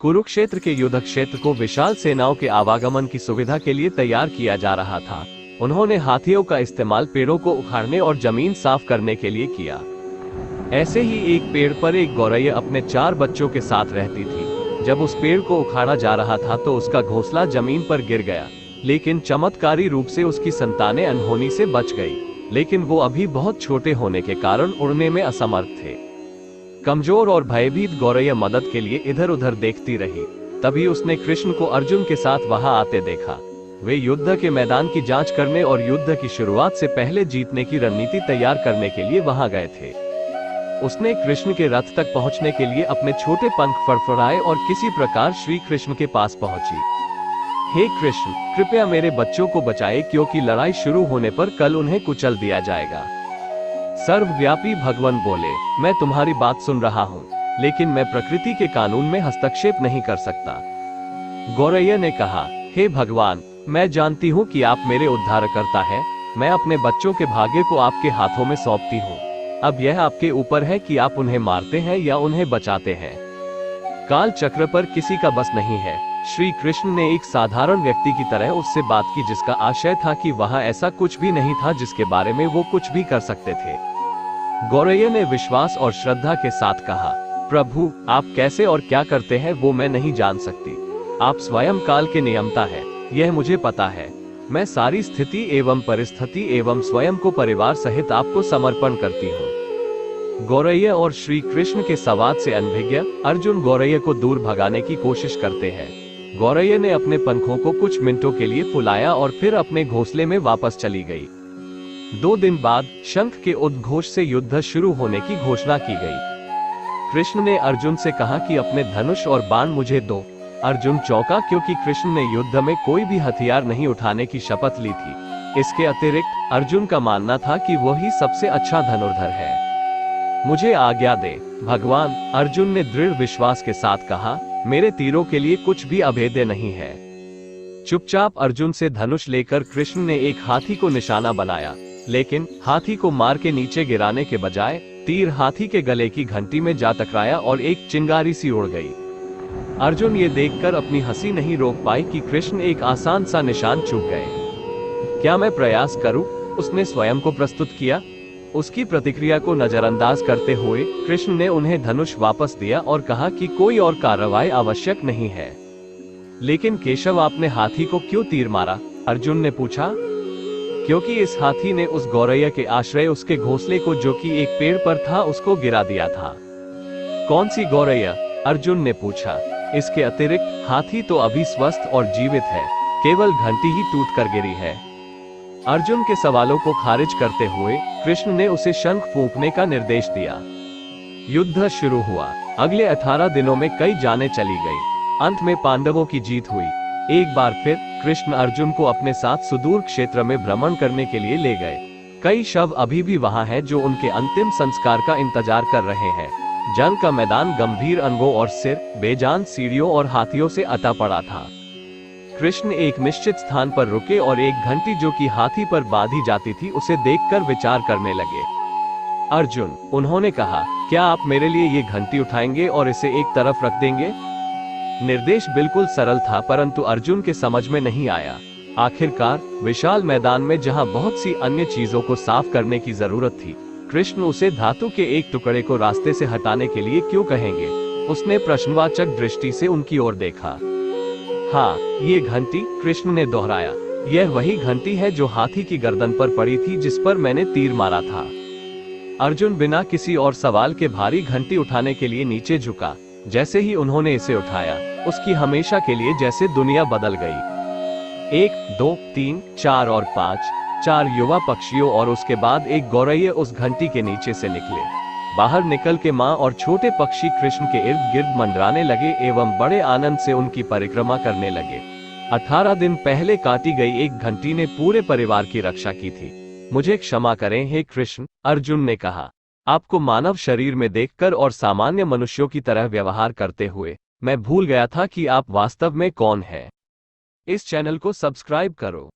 कुरुक्षेत्र के युद्ध क्षेत्र को विशाल सेनाओं के आवागमन की सुविधा के लिए तैयार किया जा रहा था। उन्होंने हाथियों का इस्तेमाल पेड़ों को उखाड़ने और जमीन साफ करने के लिए किया। ऐसे ही एक पेड़ पर एक गौरैया अपने 4 बच्चों के साथ रहती थी। जब उस पेड़ को उखाड़ा जा रहा था तो उसका घोंसला जमीन पर गिर गया, लेकिन चमत्कारी रूप से उसकी संतानें अनहोनी से बच गई। लेकिन वो अभी बहुत छोटे होने के कारण उड़ने में असमर्थ थे। कमजोर और भयभीत गौरैया मदद के लिए इधर उधर देखती रही। तभी उसने कृष्ण को अर्जुन के साथ वहां आते देखा। वे युद्ध के मैदान की जांच करने और युद्ध की शुरुआत से पहले जीतने की रणनीति तैयार करने के लिए वहां गए थे। उसने कृष्ण के रथ तक पहुंचने के लिए अपने छोटे पंख फड़फड़ाए और किसी प्रकार श्री कृष्ण के पास पहुंची। हे कृष्ण, कृपया मेरे बच्चों को बचाए, क्योंकि लड़ाई शुरू होने पर कल उन्हें कुचल दिया जाएगा। सर्वव्यापी भगवान बोले, मैं तुम्हारी बात सुन रहा हूँ, लेकिन मैं प्रकृति के कानून में हस्तक्षेप नहीं कर सकता। गौरैया ने कहा, हे भगवान, मैं जानती हूँ कि आप मेरे उद्धारकर्ता हैं। मैं अपने बच्चों के भाग्य को आपके हाथों में सौंपती हूँ। अब यह आपके ऊपर है कि आप उन्हें मारते हैं या उन्हें बचाते हैं। काल चक्र पर किसी का बस नहीं है। श्री कृष्ण ने एक साधारण व्यक्ति की तरह उससे बात की, जिसका आशय था कि वहां ऐसा कुछ भी नहीं था जिसके बारे में वो कुछ भी कर सकते थे। गौरैया ने विश्वास और श्रद्धा के साथ कहा, प्रभु, आप कैसे और क्या करते हैं वो मैं नहीं जान सकती। आप स्वयं काल के नियंता है, यह मुझे पता है। मैं सारी स्थिति एवं परिस्थिति एवं स्वयं को परिवार सहित आपको समर्पण करती हूँ। गौरैया और श्री कृष्ण के संवाद से अनभिज्ञ अर्जुन गौरैया को दूर भगाने की कोशिश करते हैं। गौरैया ने अपने पंखों को कुछ मिनटों के लिए फुलाया और फिर अपने घोंसले में वापस चली गई। 2 दिन बाद शंख के उद्घोष से युद्ध शुरू होने की घोषणा की गई। कृष्ण ने अर्जुन से कहा कि अपने धनुष और बाण मुझे दो। अर्जुन चौंका, क्योंकि कृष्ण ने युद्ध में कोई भी हथियार नहीं उठाने की शपथ ली थी। इसके अतिरिक्त अर्जुन का मानना था कि वही सबसे अच्छा धनुर्धर है। मुझे आज्ञा दे भगवान, अर्जुन ने दृढ़ विश्वास के साथ कहा, मेरे तीरों के लिए कुछ भी अभेद्य नहीं है। चुपचाप अर्जुन से धनुष लेकर कृष्ण ने एक हाथी को निशाना बनाया, लेकिन हाथी को मार के नीचे गिराने के बजाय तीर हाथी के गले की घंटी में जा टकराया और एक चिंगारी सी उड़ गई। अर्जुन ये देखकर अपनी हंसी नहीं रोक पाई कि कृष्ण एक आसान सा निशान चूक गए। क्या मैं प्रयास करूं? उसने स्वयं को प्रस्तुत किया। उसकी प्रतिक्रिया को नजरअंदाज करते हुए कृष्ण ने उन्हें धनुष वापस दिया और कहा कि कोई और कार्रवाई आवश्यक नहीं है। लेकिन केशव, आपने हाथी को क्यों तीर मारा? अर्जुन ने पूछा। क्योंकि इस हाथी ने उस गौरैया के आश्रय उसके घोंसले को, जो कि एक पेड़ पर था, उसको गिरा दिया था। कौन सी गौरैया? अर्जुन ने पूछा। इसके अतिरिक्त हाथी तो अभी स्वस्थ और जीवित है, केवल घंटी ही टूट कर गिरी है। अर्जुन के सवालों को खारिज करते हुए कृष्ण ने उसे शंख फूंकने का निर्देश दिया। युद्ध शुरू हुआ। अगले 18 दिनों में कई जानें चली गई। अंत में पांडवों की जीत हुई। एक बार फिर कृष्ण अर्जुन को अपने साथ सुदूर क्षेत्र में भ्रमण करने के लिए ले गए। कई शव अभी भी वहां हैं जो उनके अंतिम संस्कार का इंतजार कर रहे हैं। जंग का मैदान गंभीर अंगों और सिर, बेजान सीढ़ियों और हाथियों से अटा पड़ा था। कृष्ण एक निश्चित स्थान पर रुके और एक घंटी जो कि हाथी पर बांधी जाती थी उसे देखकर विचार करने लगे। अर्जुन, उन्होंने कहा, क्या आप मेरे लिए ये घंटी उठाएंगे और इसे एक तरफ रख देंगे? निर्देश बिल्कुल सरल था, परंतु अर्जुन के समझ में नहीं आया। आखिरकार विशाल मैदान में जहां बहुत सी अन्य चीजों को साफ करने की जरूरत थी, कृष्ण उसे धातु के एक टुकड़े को रास्ते से हटाने के लिए क्यों कहेंगे? उसने प्रश्नवाचक दृष्टि से उनकी ओर देखा। हाँ, ये घंटी, कृष्ण ने दोहराया। यह वही घंटी है जो हाथी की गर्दन पर पड़ी थी, जिस पर मैंने तीर मारा था। अर्जुन बिना किसी और सवाल के भारी घंटी उठाने के लिए नीचे झुका। जैसे ही उन्होंने इसे उठाया, उसकी हमेशा के लिए जैसे दुनिया बदल गई। 1, 2, 3, 4 और 5, 4 युवा पक्षियों और उसके बाद एक गौरैया उस घंटी के नीचे से निकले। बाहर निकल के माँ और छोटे पक्षी कृष्ण के इर्द गिर्द मंडराने लगे एवं बड़े आनंद से उनकी परिक्रमा करने लगे। 18 दिन पहले काटी गई एक घंटी ने पूरे परिवार की रक्षा की थी। मुझे क्षमा करें हे कृष्ण, अर्जुन ने कहा। आपको मानव शरीर में देखकर और सामान्य मनुष्यों की तरह व्यवहार करते हुए मैं भूल गया था कि आप वास्तव में कौन हैं। इस चैनल को सब्सक्राइब करो।